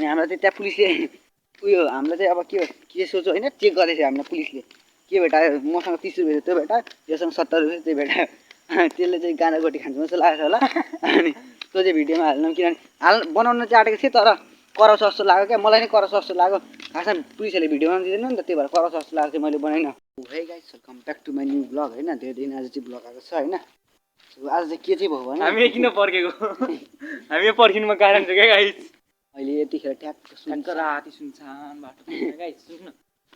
अनि हामीलाई चाहिँ त्यहाँ पुलिसले उयो हामीलाई चाहिँ अब के सोच्यो होइन चेक गर्दैछ हामीलाई पुलिसले के भेटायो मसँग 30 रुपियाँ त्यो भेटा योसँग 70 रुपियाँ त्यो भेटा त्यसले चाहिँ गाँजा गोटी खान्छ जस्तो लागेको छ होला अनि त्यो चाहिँ भिडियोमा हाल्नु किनभने बनाउन चाहिँ आँटेको थिएँ तर कराउँछ जस्तो लाग्यो क्या मलाई नै कराउँछ जस्तो लाग्यो खासमा पुलिसहरूले भिडियोमा दिँदैन नि त त्यही भएर कराउँछ जस्तो लागेको चाहिँ मैले बनाइनँ है guys welcome back to my new blog होइन धेरै दिन आज चाहिँ ब्लग आएको छ होइन आज चाहिँ के चाहिँ भयो भने हामी किन पर्खेको हामी पर्खिनुमा कारण छ क्या गाइस अहिले यतिखेर ट्याक्क राति सुनसान बाटो छ गाइस सुन्नु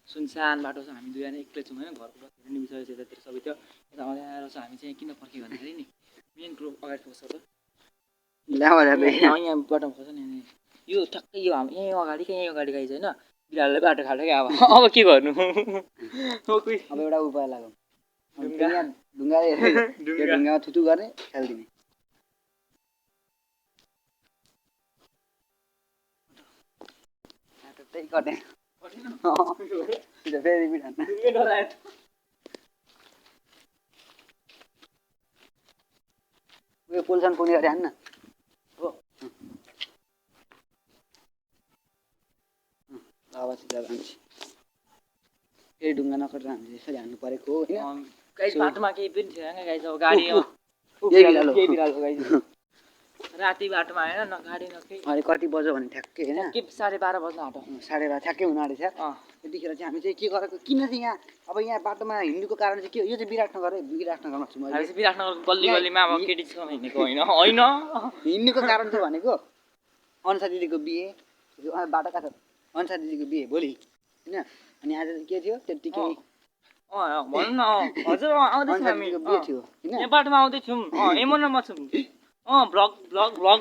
सुनसान बाटो छ हामी दुईजना एक्लै छौँ होइन घरको बत्ती पनि बिसाएछ यतातिर सबै त्यो यता अँध्यारो छ हामी चाहिँ किन पर्ख्यो भन्दाखेरि नि मेन कुरो अगाडि फोक्स छ यहाँ बाटोमा खोज्छ नि यो ठ्याक्कै यो हामी यहीँ अगाडि गाइस होइन बिरालोले बाटो खाल्छ क्या अब के गर्नु अब एउटा उपाय लाग्यो ढुङ्गामा थुतु गर्ने खेलिदिने त्यही गर्ने फेरि उयो पोल्सन पुग्ने गरी हान्न हो अब सिधा मान्छे फेरि ढुङ्गा नकटेर हामीले यसरी हान्नु परेको होइन गाइस बाटोमा केही पनि थिएन गाइस अब गाडी राति बाटोमा आएन न गाडी न केही अहिले कति बज्यो भने ठ्याक्कै होइन 12:30 बज्न आँट्यो 12:30 ठ्याक्कै हुन आँटेछ त्यतिखेर चाहिँ हामी चाहिँ के गरेको किन चाहिँ यहाँ अब यहाँ बाटोमा हिँड्नुको कारण चाहिँ के हो यो चाहिँ विराटनगर है विराटनगरमा छु मैले विराटनगरको गल्ली गल्लीमा अब केटीसँग हिँडेको होइन हिँड्नुको कारण चाहिँ भनेको अनुसा दिदीको बिहे बाटो कहाँ छ अनुसा दिदीको बिहे भोलि होइन अनि आज के थियो त्यतिकै भन्नु न हजुर आउँदैछौँ हामी बिहे थियो होइन यहाँ बाटोमा आउँदैछौँ एमोनमा छौँ भ्लग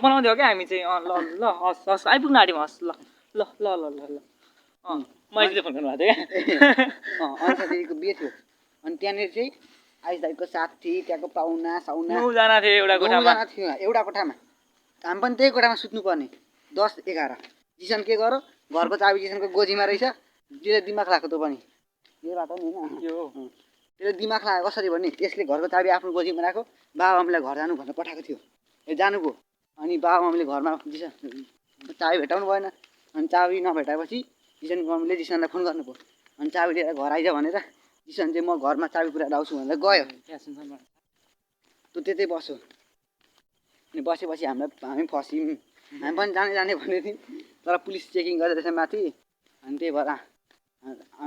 बनाउँदै हो क्या हामी चाहिँ ल ल हस् हस् आइपुग्नु आँट्यौँ हस् ल ल ल ल ल ल मैले फोन गर्नुभएको थियो क्या अनुसा दिदीको बिहे थियो अनि त्यहाँनिर चाहिँ आइस दाइको साथी त्यहाँको पाहुना साउना 9जना थियो एउटा कोठामा एउटा कोठामा हामी पनि त्यही कोठामा सुत्नुपर्ने 10-11 जिसन के गर घरको चाबी जिसनको गोजीमा रहेछ त्यसले दिमाग लाग्यो तँ पनि यो बाटो नि होइन त्यसले दिमाग लाग्यो कसरी भन्ने त्यसले घरको चाबी आफ्नो गोजीमा राख्यो बाबाआमालाई घर जानु भनेर पठाएको थियो जानुभयो अनि बाबाआमाले घरमा जिसन चाबी भेटाउनु भएन अनि चाबी नभेटाएपछि जिसनको मम्मीले जिसनलाई फोन गर्नुभयो अनि चाबी लिएर घर आइज भनेर जिसन चाहिँ म घरमा चाबी पुऱ्याएर आउँछु भनेर गयो त्यो त्यतै बस्यो अनि बसेपछि हामी फस्यौँ हामी पनि जाने भनेको थियौँ तर पुलिस चेकिङ गर्दै रहेछ माथि अनि त्यही भएर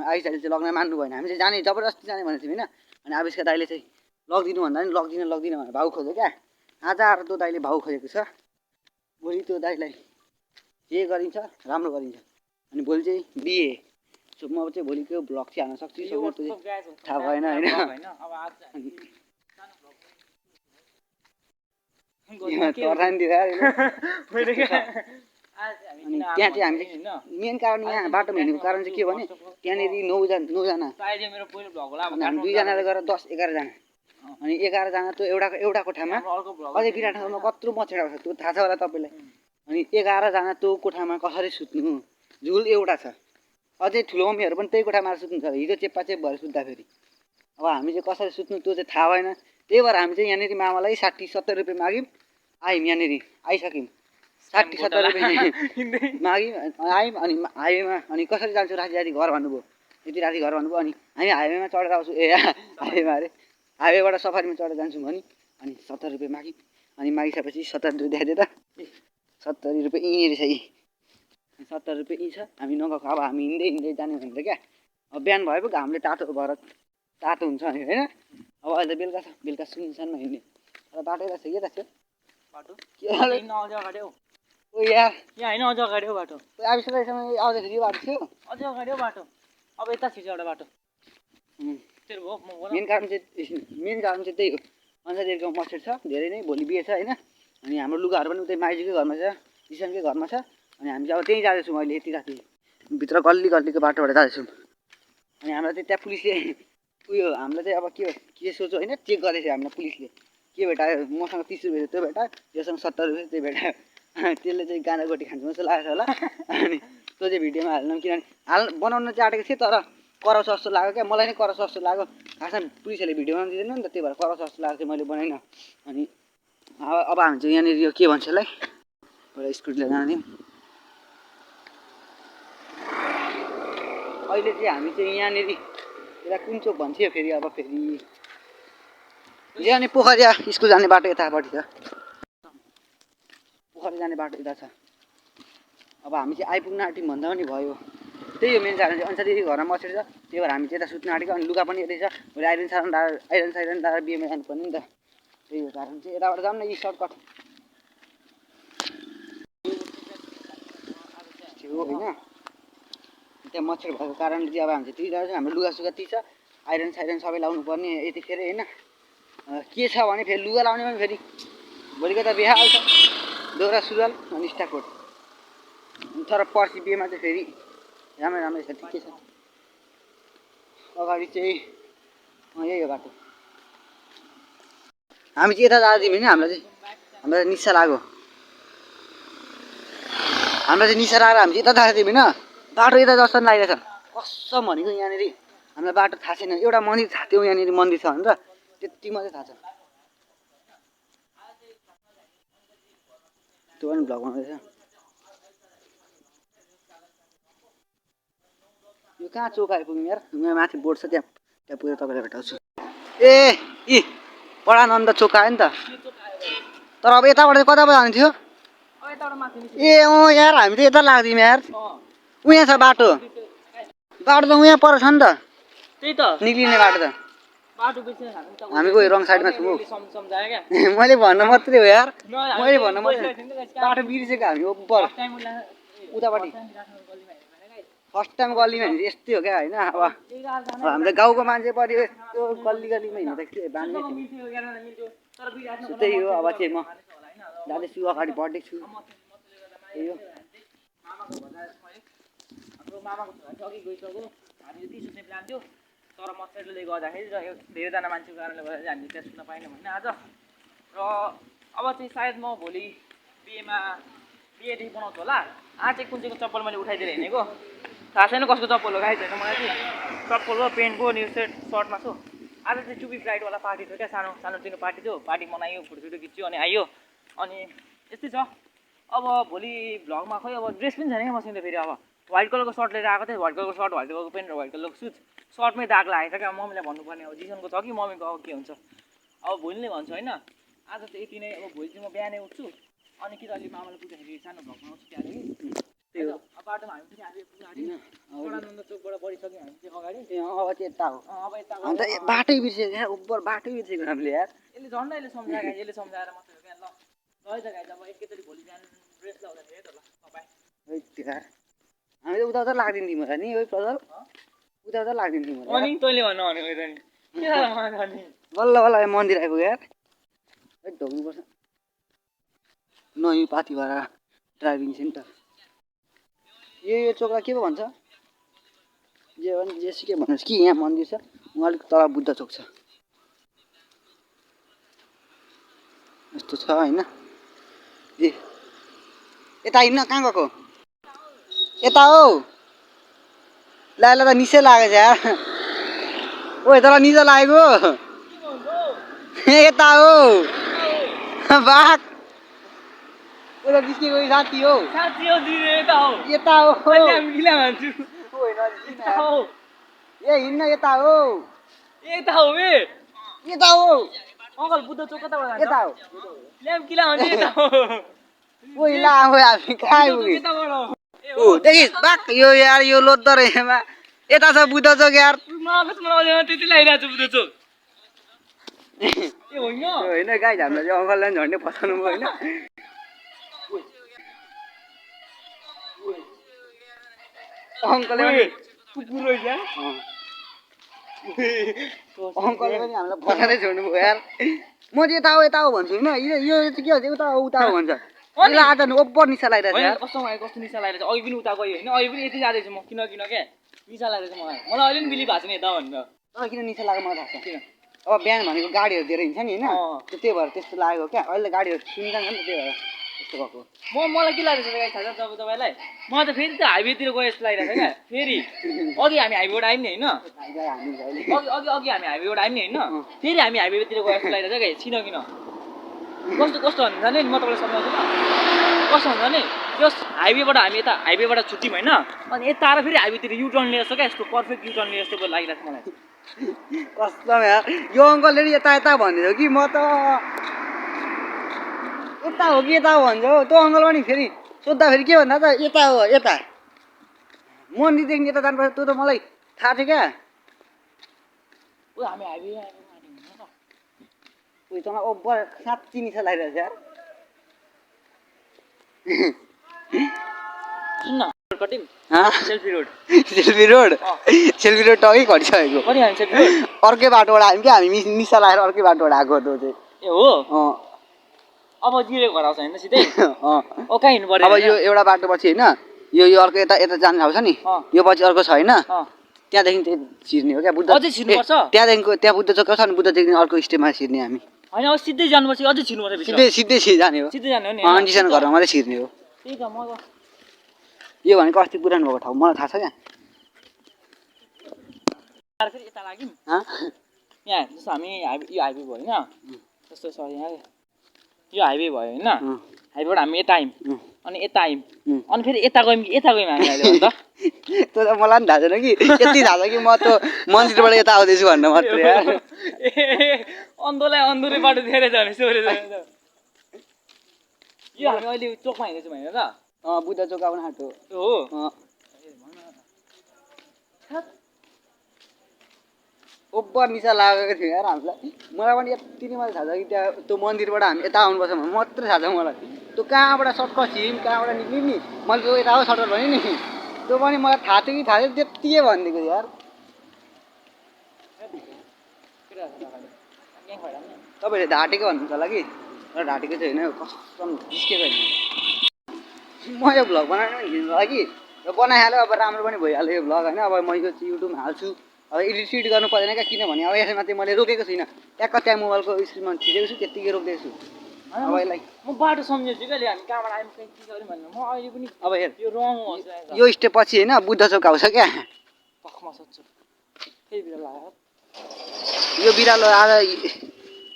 आइस दाइले चाहिँ लग्न मान्नु भएन हामी चाहिँ जाने जबरजस्ती जाने भनेको थियौँ होइन अनि आविषका दाइले चाहिँ लगिदिनु भन्दा पनि लग्दिनँ भनेर भाउ खोज्यो क्या आज आएर त्यो दाइले भाउ खोजेको छ भोलि त्यो दाइलाई जे गरिन्छ राम्रो गरिन्छ अनि भोलि चाहिँ बिहे सो म चाहिँ भोलिको भ्लग चाहिँ हाल्न सक्छु थाहा भएन होइन अनि त्यहाँ चाहिँ हामीले मेन कारण यहाँ बाटोमा हिँडेको कारण चाहिँ के भने त्यहाँनिर 9जना हामी 2जनाले गरेर 10-11 जना अनि 11 जना त्यो एउटा कोठामा अझै विराटनगरमा कत्रो मच्छेडा छ त्यो थाहा छ होला तपाईँलाई अनि 11 जना त्यो कोठामा कसरी सुत्नु झुल एउटा छ अझै ठुलो मम्मीहरू पनि त्यही कोठामा सुत्नु छ हिजो चेप्पा भएर सुत्दाखेरि अब हामी चाहिँ कसरी सुत्नु त्यो चाहिँ थाहा भएन त्यही भएर हामी चाहिँ यहाँनिर मामालाई 60-70 रुपियाँ माग्यौँ आयौँ यहाँनिर आइसक्यौँ 60-70 रुपियाँ माग्यौँ आयौँ अनि हाइवेमा अनि कसरी जान्छु राति घर भन्नुभयो यति राति घर भन्नुभयो अनि हामी हाइवेमा चढेर आउँछु हाइवेमा अरे हाइवेबाट सफारीमा चढेर जान्छौँ भने अनि 70 रुपियाँ माग्यौँ अनि मागिसकेपछि 70 रुपियाँ दिएर 70 रुपियाँ यहीँ रहेछ 70 रुपियाँ यहीँ छ हामी नगएको अब हामी हिँड्दै जाने भनेर क्या अब बिहान भयो पो घामले तातो भएर तातो हुन्छ नि होइन अब अहिले बेलुका सुनसानमा हिँड्ने तर बाटो यता छ के त थियो बाटो के ओ यार यहाँ होइन अझ अगाडि हो बाटो आविष्कारसँग आउँदाखेरि यो बाटो थियो अझ अगाडि हो बाटो अब यता छ एउटा बाटो मेन कारण चाहिँ त्यही हो अन्सादेखिको मच्छेड छ धेरै नै भोलि बिहे छ होइन अनि हाम्रो लुगाहरू पनि उतै माइजूकै घरमा छ किसनकै घरमा छ अनि हामी चाहिँ अब त्यहीँ जाँदैछौँ अहिले यति राति भित्र गल्लीको बाटोबाट जाँदैछौँ अनि हामीलाई चाहिँ त्यहाँ पुलिसले उयो हामीलाई चाहिँ अब के सोच्यो होइन चेक गर्दैछ हामीलाई पुलिसले के भेटायो मसँग 30 रुपियाँ त्यो भेटा योसँग 70 रुपियाँ त्यो भेटायो त्यसले चाहिँ गाँजा गोटी खान्छ जस्तो लागेको छ होला अनि त्यो चाहिँ भिडियोमा हाल्नु किनभने बनाउन चाहिँ आँटेको थिएँ तर कराउँछ जस्तो लाग्यो क्या मलाई नै कराउँछ जस्तो लाग्यो खासमा पुलिसहरूले भिडियोमा दिँदैन नि त त्यही भएर कराउँछ जस्तो लाग्यो मैले बनाइनँ अनि अब हामी चाहिँ यहाँनिर यो के भन्छ यसलाई एउटा स्कुटीले जाने अहिले चाहिँ हामी चाहिँ यहाँनिर यता कुन चोक भन्छ फेरि अब फेरि यहाँ पोखरिया स्कुल जाने बाटो यतापट्टि छ पोखरी जाने बाटो यता छ अब हामी चाहिँ आइपुग्न आँट्यौँ भन्दा पनि भयो त्यही हो मेन कारण चाहिँ अनुसार दिदी घरमा बसेर छ त्यही भएर हामी चाहिँ यता सुत्न आँटेको अनि लुगा पनि यतै छ भोलि आइरन साइरन लाएर बिहेमा जानुपर्ने नि त त्यही हो कारण चाहिँ यताबाट जाऊँ न यी सर्टकट हो होइन त्यहाँ मच्छर भएको कारणले चाहिँ अब हामी चाहिँ त्यही छ हाम्रो लुगासुगा त्यही छ आइरन साइरन सबै लाउनु पर्ने यतिखेर होइन के छ भने फेरि लुगा लाउने पनि फेरि भोलिको त बिहा आउँछ दौरा सुरुवाल अनि स्टाकोट तर पर्सि बिहेमा चाहिँ फेरि राम्रै छ ठिकै छ अगाडि चाहिँ यही हो बाटो हामी चाहिँ यता जाँदैथ्यौँ होइन हामीलाई चाहिँ निसा लाग्यो हामीलाई चाहिँ निसा लागेर हामी चाहिँ यता जाँदैथ्यौँ होइन बाटो यता जस्तो लागिरहेछ कसम भनेको यहाँनिर हामीलाई बाटो थाहा छैन एउटा मन्दिर थाहा थियो यहाँनिर मन्दिर छ भनेर त्यति मात्रै थाहा छ त्यो पनि भ्लग बनाउँदैछ यो कहाँ चोक आइपुग्नु यार यहाँ माथि बोर्ड छ त्यहाँ पुगेर तपाईँलाई भेटाउँछु ए यी परानन्द चोक आयो नि त तर अब यताबाट चाहिँ कता जानु थियो ए अँ यार हामी चाहिँ यता लाग्दियौँ यार उहाँ छ बाटो त उहाँ पर छ नि त त्यही त निक्लिने बाटो त हामी गयो रङ साइडमा छु मैले भन्नु मात्रै हो यार मैले भन्नु मात्रै बाटो बिर्सेको हामी उपर उतापट्टि फर्स्ट टाइम गल्लीमा हिँड्छ यस्तै हो क्या होइन अब हाम्रो गाउँको मान्छे पऱ्यो यस्तो गल्लीमा हिँड्दा के बाँध्ने थियो त्यही हो अब चाहिँ म जाँदैछु अगाडि बढ्दैछु त्यही हो मामाको छोरा अघि गइसक्यो हामीले त्यही सुत्ने प्लान थियो तर मच्छरले गर्दाखेरि र धेरैजना मान्छेको कारणले गर्दा हामीले त्यहाँ सुत्न पाएनौँ होइन आज र अब चाहिँ सायद म भोलि बिहेदेखि बनाउँछु होला आज चाहिँ कुन चाहिँको चप्पल मैले उठाइदिएर हिँडेको थाहा छैन कसको चप्पल हो गाई छैन मलाई चाहिँ चप्पल हो पेन्टको न्यु सर्टमा छु आज चाहिँ टुबी ब्राइडवाला पार्टी थियो क्या सानो तिनो पार्टी थियो पार्टी मनायो फोटो खिच्यो अनि आयो अनि यस्तै छ अब भोलि भ्लगमा खोइ अब ड्रेस पनि छैन क्या मसित फेरि अब व्हाइट कलरको सर्ट लिएर आएको थिएँ व्हाइट कलरको सर्ट व्हाइट कलरको पेन्ट र व्हाइट कलरको सुज सर्टमै दाग लागेको छ क्या मम्मीलाई भन्नुपर्ने अब जिसनको छ कि मम्मीको अब के हुन्छ अब भोलि नै भन्छु होइन आज चाहिँ यति नै अब भोलि चाहिँ म बिहानै उठ्छु अनि कि त अलि मामाले पुग्दाखेरि सानो भ्लग बनाउँछु त्यहाँदेखि त्यही हो अब बाटोमा हामी पनि आज परानन्द चोकबाट बढिसक्यौँ हामी चाहिँ अगाडि अब चाहिँ यता हो अब यता अन्त बाटै बिर्सेको यार उपर बाटै बिर्सेको हामीले यार यसले झन्डा यसले सम्झाएर मात्रै हो क्या ल है त गाइज अब एकैचोटि भोलि बिहान ड्रेस लगाउँदाखेरि है त ल तपाईँ यार हामी त उता लाग्दिन्थ्यौँ होला नि है प्रजल उता लाग्दिन्थ्यौँ होला अनि तैँले भन्नु भनेको नि बल्ल बल्ल मन्दिर आइपुग्यो यार है ढोग्नुपर्छ नयाँ पाथिभाडा ड्राइभिङ सेन्टर यो चोकलाई के पो भन्छ जे भने जेसुकै भन्नुहोस् कि यहाँ मन्दिर छ उहाँ अलिक तल बुद्ध चोक छ यस्तो छ होइन ए यता हिँड्न कहाँ गएको यता हो ल त निसै लागेको छ यार ओ यता निजो लागेको यता हो बाघ उता निस्केको साथी हो यता हो ए हिँड्न यता हो यता हो अङ्कल बुद्ध चोक कताबाट जान्छ यता हो ल्याम्प किला हुन्छ यता हो ओ ला हो हामी कहाँ आइपुग्यो ओ देखिस् बाघ यो यार यो लोद्धो रहेमा यता छ बुद्ध चोक यार त्यति लागिरहेको छ बुद्ध चोक ए होइन होइन गाइज हामीलाई चाहिँ अङ्कललाई पनि झन्डै फसाउनु भयो होइन अङ्कलले पनि कुकुर रहेछ अङ्कलले पनि हामीलाई फसाउँदै छोड्नु भयो यार म चाहिँ यता हो भन्छु होइन यो चाहिँ के भन्छ उता हो भन्छ अहिले आज ओभर निसा लागिरहेको छ यार कस्तो निसा लागिरहेछ अघि पनि उता गयो होइन अघि पनि यति जाँदैछु म किन क्या निसा लागेको छ मलाई अहिले पनि बिलिभ भएको छैन यता भनेर तर किन निसा लाग्यो मलाई थाहा छ किन अब बिहान भनेको गाडीहरू धेरै हिँड्छ नि होइन त्यही भएर त्यस्तो लागेको क्या अहिले गाडीहरू सुनिन्छ नि त त्यही भएर त्यस्तो भएको मलाई के लागेको छ थाहा छ जब तपाईँलाई म त फेरि त हाइवेतिर गयो जस्तो लागिरहेको छ क्या फेरि अघि हामी हाइवेबाट आयौँ नि होइन अघि हामी हाइवेबाट आयौँ नि होइन फेरि हामी हाइवेतिर गयो जस्तो लागिरहेको छ क्या छिन किन कस्तो हुन्छ नि म तपाईँलाई सम्झाउँछु ल कस्तो हुन्छ नि त्यस हाइवेबाट हामी यता हाइवेबाट छुट्यौँ होइन अनि यता आएर फेरि हाइवेतिर युटर्न लिएर जस्तो क्या यस्तो पर्फेक्ट युटर्न लिएर जस्तो लागिरहेको छ मलाई कसम यार यो अङ्कलले नि यता यता भन्दैछ कि म त यता हो कि यता हो भन्छ हो त्यो अङ्कल पनि फेरि सोद्धा फेरि के भन्दा त यता हो यता मन्दिरदेखि यता जानुपर्छ त्यो त मलाई थाहा थियो क्या ऊ हामी हाइवे उयो तँलाई ओभर साँच्ची निसा लागिरहेछ यार सुन न cutting selfie road selfie road टकै घटिसकेको कति हामी सेल्फी रोड अर्कै बाटोबाट आयौँ क्या हामी निसा लगाएर अर्कै बाटोबाट आएको त्यो चाहिँ ए हो अब जिरे घर आउँछ होइन सिधै ओ कहाँ हिँड्नु पर्यो अब यो एउटा बाटो पछि होइन यो अर्को यता यता जाने ठाउँ छ नि यो पछि अर्को छ होइन त्यहाँदेखि चाहिँ छिर्ने हो क्या बुद्ध अझै छिर्नुपर्छ त्यहाँदेखिको त्यहाँ बुद्ध चोक छ नि बुद्धदेखि अर्को स्टेपमा छिर्ने हामी होइन अब सिधै जानुपर्छ अझै छिर्नुपर्छ सिधै जाने हो सिधै जाने हो नि अन्जिसन घरमा मात्रै छिर्ने हो त्यही त म यो भनेको अस्ति पुरानो भएको ठाउँ मलाई थाहा छ क्या फेरि यता लाग्यौँ यहाँ जस्तो हामी यो हाइवे भयो होइन जस्तो सरी यहाँ यो हाइवे भयो होइन हाइवेबाट हामी यता आयौँ अनि यता आयौँ अनि फेरि यता गयौँ कि यता गयौँ हामी अहिले त त्यो त मलाई पनि थाहा छैन कि यति थाहा छ कि म त मन्दिरबाट यता आउँदैछु भन्नु मात्रै यार अन्धोलाई अन्धोले बाटो धेरै जाने सोरे यो हामी अहिले चोकमा हिँड्दैछौँ होइन त बुद्ध चोक आउनु आँटो हो ओभर निसा लागेको थियो यार हामीलाई मलाई पनि यति नै मलाई थाहा छ कि त्यहाँ त्यो मन्दिरबाट हामी यता आउनुपर्छ भने मात्रै थाहा छ मलाई त्यो कहाँबाट सर्टकट छिर्यौँ कहाँबाट निक्ल्यौँ नि मैले त्यो यता सर्टकट भने नि त्यो पनि मलाई थाहा थियो कि थाहा थियो त्यत्तिकै भनिदिएको यार तपाईँहरूले ढाँटेको भन्नुहुन्छ होला कि तर ढाँटेको चाहिँ होइन कसम निस्केको होइन म यो भ्लग बनाउनु पनि हिँड्नु होला कि र बनाइहाल्यो अब राम्रो पनि भइहाल्यो यो भ्लग होइन अब म यो चाहिँ युट्युबमा हाल्छु अब एडिट गर्नु पर्दैन क्या किनभने अब यसमा चाहिँ मैले रोकेको छुइनँ ट्याक्क त्यहाँ मोबाइलको स्क्रिनमा छिरेको छु त्यत्तिकै रोकिदिएको छु अब यसलाई म बाटो सम्झेछु क्या हामी कहाँबाट आयौँ कहीँ के गऱ्यौँ भनेर म अहिले पनि अब हेर यो रङ यो स्टेप पछि होइन बुद्ध चोक आउँछ क्या पखमा सोध्छु फेरि बिरालो लाग्यो यो बिरालो आज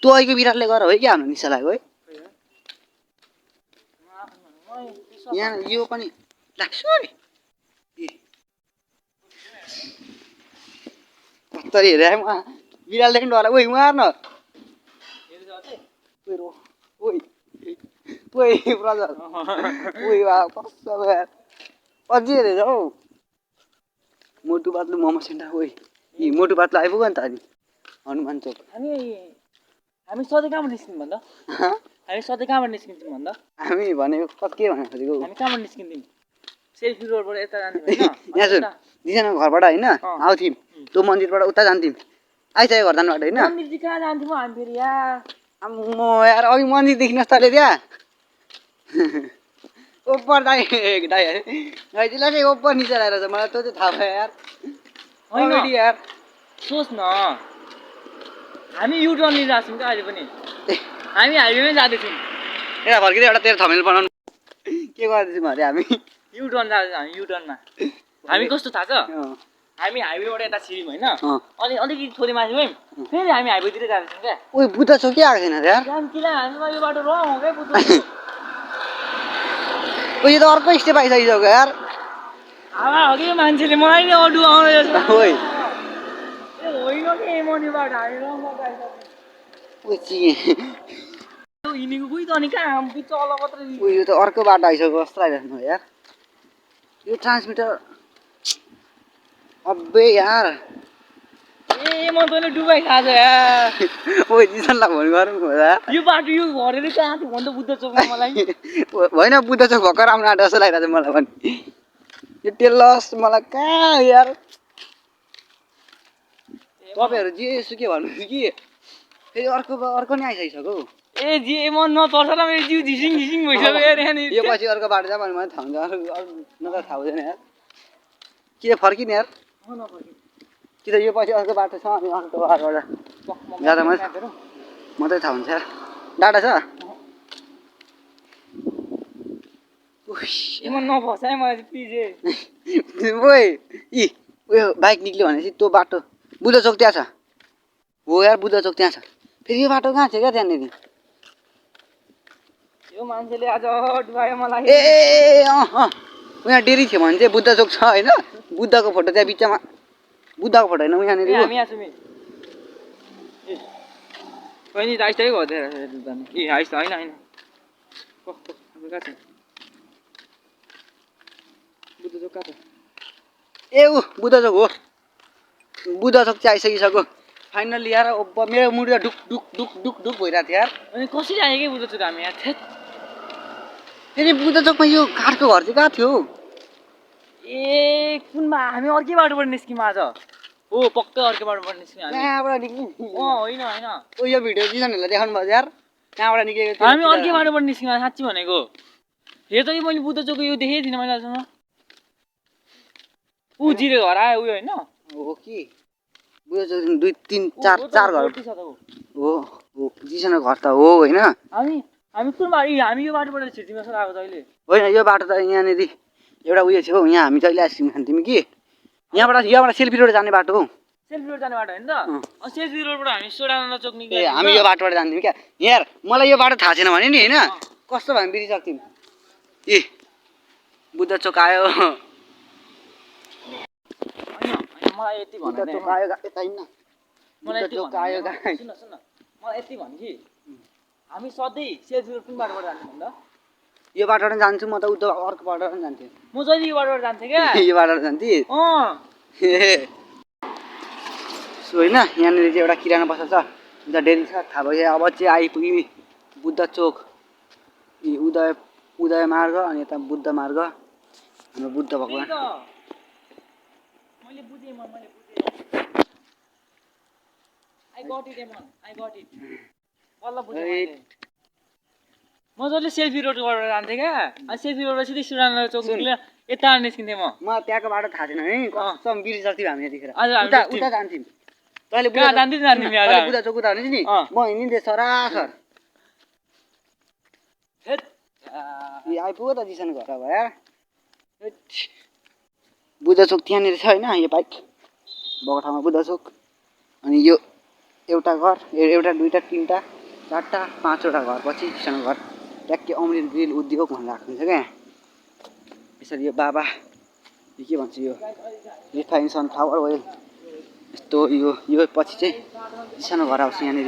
तँ अहिलेको बिरालोले गर है क्या हाम्रो निसा लाग्यो है यहाँ यो पनि लाग्छ अरे कस्तरी हेरे बिरालोदेखि डर ओइ उहाँ न ओइ ब्रदर ओइ कस्तो यार अझै हेरेछ हौ मोटु पातलु मोमो सेन्टर ओइ मोटु पातलु आइपुग्यो नि त अनि हनुमान चोक हामी सधैँ कहाँबाट निस्किन्छौँ भन्दा हामी सधैँ कहाँबाट निस्किन्छौँ भन्दा हामी भनेको के भन्नु खोजेको हामी कहाँबाट निस्किन्छौँ सेल्फी रोडबाट यता जान्थ्यौँ यहाँ सुन दुईजनाको घरबाट होइन आउँथ्यौँ त्यो मन्दिरबाट उता जान्थ्यौँ आइसक्यो घर जानुबाट होइन मन्दिर चाहिँ कहाँ जान्थ्यौँ हामी फेरि यार म यार अघि मन्दिर देखिनुहोस् तले त्यहाँ ओप्पर दाइ अरे गाइदिलाई चाहिँ ओप्पर निचा लगाएर छ मलाई त्यो चाहिँ थाहा भयो यार होइन यार सोच न हामी युटर्न लिइरहेको छौँ क्या अहिले पनि हामी हाइवेमै जाँदैछौँ यता फर्किँदै एउटा तेरो थमेल बनाउनु के गर्दैछौँ अरे हामी युटर्न जाँदैछौँ हामी युटर्नमा हामी कस्तो थाहा छ हामी हाइवेबाट यता छिर्यौँ होइन अनि अलिकति थोरै माथि गयौँ फेरि हामी हाइवेतिर जाँदैछौँ क्या उयो बुद्ध चोक के आएको छैन यार किन हामीमा यो बाटो रङ हो क्या बुद्ध उयो त अर्को स्टेप आइसकिसक्यो यार हावा हो कि मान्छेले मलाई नै अडु आउँदैछ ओइ होइन कि मनिबाट हामी रङबाट आइसक्यो हिँडेको कोही त अनि कहाँ बिच अल मात्रै उयो त अर्को बाटो आइसक्यो कस्तो लागिरहेको यार यो ट्रान्समिटर अब्बे यार ए म तँले डुबाइ खाँछ यार ओइ जिसनलाई फोन गरौँ होला यो बाटो यो घरेर कहाँ थियो भन्दा बुद्ध चोकमा मलाई होइन बुद्ध चोक भर्खर आउनु आँट्यो जस्तो लागिरहेको छ मलाई पनि यो टेलस मलाई कहाँ यार तपाईँहरू जे सुके भन्नुहुन्छ कि फेरि अर्को नि आइसकिसक्यो ए जे म नपर्छ र मेरो जिउ झिसिङ झिसिङ भइसक्यो यार यहाँनिर यो पछि अर्को बाटो जा भने मलाई थाहा हुन्छ अरू नत्र थाहा हुँदैन यार के फर्किने यार कि त यो पछि अर्को बाटो छ अनि अर्को बाटोबाट जाँदा मात्रै थाहा हुन्छ यार डाटा छ नफस है मलाई प्लिज ओइ उयो बाइक निक्ल्यो भनेपछि त्यो बाटो बुद्ध चोक त्यहाँ छ हो यार बुद्ध चोक त्यहाँ छ फेरि यो बाटो कहाँ छ क्या त्यहाँनिर यो मान्छेले आज डुबायो मलाई। ए यहाँ डेरी थियो भने चाहिँ बुद्ध चोक छ होइन बुद्धको फोटो त्यहाँ बिचमा बुद्धको फोटो होइन यहाँनिर हामी यहाँ छौँ नि कोही नि आइस गर्दै ए आइस होइन होइन कहाँ छ बुद्ध चोक कहाँ छ ए ऊ बुद्ध चोक हो बुद्ध चोक चाहिँ आइसकिसक्यो फाइनली यार मेरो मुड त डुक डुक डुक डुक डुक भइरहेको थियो यार अनि कसरी आयो कि बुद्ध चोक हामी यहाँ थेट फेरि बुद्ध चोकमा यो काठको घर चाहिँ कहाँ थियो ए कुनमा हामी अर्कै बाटोबाट निस्क्यौँ आज हो पक्कै अर्कै बाटोबाट निस्क्यौँ हामी कहाँबाट निक्ल्यौँ होइन होइन ओ यो भिडियो चिजनहरूलाई देखाउनु भयो यार कहाँबाट निक्लेको थियो हामी अर्कै बाटोबाट निस्क्यौँ साँच्ची भनेको हेर त मैले बुद्ध चोकको यो देखेको थिइनँ मैले अहिलेसम्म ऊ जिरे घर आयो उयो होइन हो कि बुद्ध चोक 2 3 4 घर हो हो जिसनको घर त हो होइन हामी कुन बाटो हामी यो बाटोबाट छिर्छौँ जस्तो आएको छ अहिले होइन यो बाटो त यहाँनिर एउटा उयो छ हौ यहाँ हामी जहिले आइसक्यौँ खान्थ्यौँ कि यहाँबाट सेल्फी रोड जाने बाटो हो सेल्फी रोड जाने बाटो होइन त सेल्फी रोडबाट हामी सोडाना चोक निक्ल्यौँ ए हामी यो बाटोबाट जान्थ्यौँ क्या यार मलाई यो बाटो थाहा छैन भने नि होइन कस्तो भयो भने बिर्सिसक्थ्यौँ ए बुद्ध चोक आयो मलाई यति बुद्ध भन्नु चोक आयो यता हिँड्न मलाई बुद्ध चोक आयो गाई सुन सुन मलाई यति भन्नु कि हामी सधैँ सेल्फी रोड कुन बाटोबाट जान्छौँ भन्दा यो बाटोबाट जान्छु म त उता अर्को बाटोबाट पनि जान्थेँ म जहिले यो बाटोबाट जान्थेँ क्या यो बाटोबाट जान्थेँ ए सो होइन यहाँनिर चाहिँ एउटा किराना पसल छ उता डेरी छ थाहा भयो अब चाहिँ आइपुग्यौँ बुद्ध चोक उदय मार्ग अनि यता बुद्ध मार्ग हाम्रो बुद्ध भगवान् मैले बुझेँ आई गट इट एमन आई गट इट बल्ल बुझेँ म जहिले सेल्फी रोडबाट जान्थेँ क्या अनि सेल्फी रोडबाट सिधै सुराना चोक निस्केर यता निस्किन्थेँ म त्यहाँको बाटो थाहा छैन है कस्तो बिर्सिसक्थ्यौँ हामी यतिखेर उता उता जान्थ्यौँ तैँले बुद्ध चोक उता हुन्छ नि म हिँडिन्थेँ सरासर आइपुग्यो त जिसन घर अब यार बुद्ध चोक त्यहाँनिर छ होइन यो बाइक भएको ठाउँमा बुद्ध चोक अनि यो एउटा घर एउटा दुईवटा तिनवटा चारवटा पाँचवटा घर पछि जिसन घर ट्याक्कै अमृत ग्रिल उद्योग भनेर राखेको हुन्छ क्या यसरी यो बाबा के भन्छ यो रिफाइन सनफ्लावर ओइल यस्तो यो पछि चाहिँ सानो घर आउँछ यहाँनिर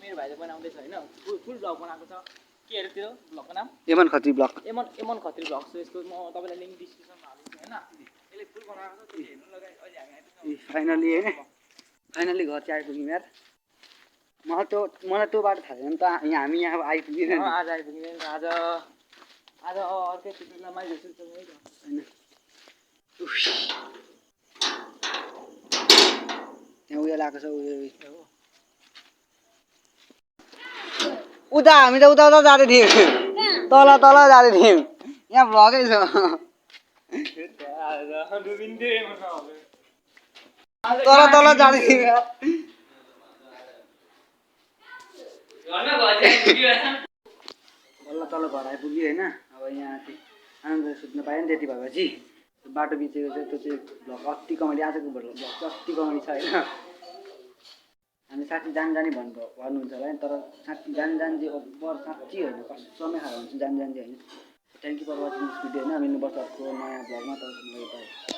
मेरो भाइले बनाउँदैछ होइन फुल ब्लग बनाएको छ के अरे त्यो ब्लगको नाम एमन खत्री ब्लग एमन खत्री ब्लग छ यसको म तपाईँलाई लिङ्क डिस्क्रिप्सनमा हालिदिन्छु होइन यसले फुल बनाएको छ त्यो हेर्नु लगाइ अहिले हामी आइपुग्छौँ फाइनली होइन फाइनली घर चाहिँ आइपुग्यौँ यार मलाई त्यो बाटो थाहा छैन त हामी यहाँ आइपुग्यौँ आज आइपुग्यौँ आज अर्कै चिजमा होइन त्यहाँ उयो लगाएको छ उयो उता हामी त उता जाँदै थियौँ तल जाँदै थियौँ यहाँ भ्लगै छ तल जाँदै थियौँ तल घर आइपुग्यो होइन अब यहाँ चाहिँ आनन्द सुत्न पायो नि त्यति भएपछि बाटो बिचेको चाहिँ त्यो चाहिँ भ्लग अति कमेडी आजको भ्लग चाहिँ अति कमेडी छ होइन हामी साथी जानी भन्नुहुन्छ होला नि तर साथी जान चाहिँ ओभर साँच्ची होइन कसमै खाएर हुन्छ जान चाहिँ होइन thank you for watching this video होइन मिल्नुपर्छ अर्को नयाँ भ्लगमा तपाईँ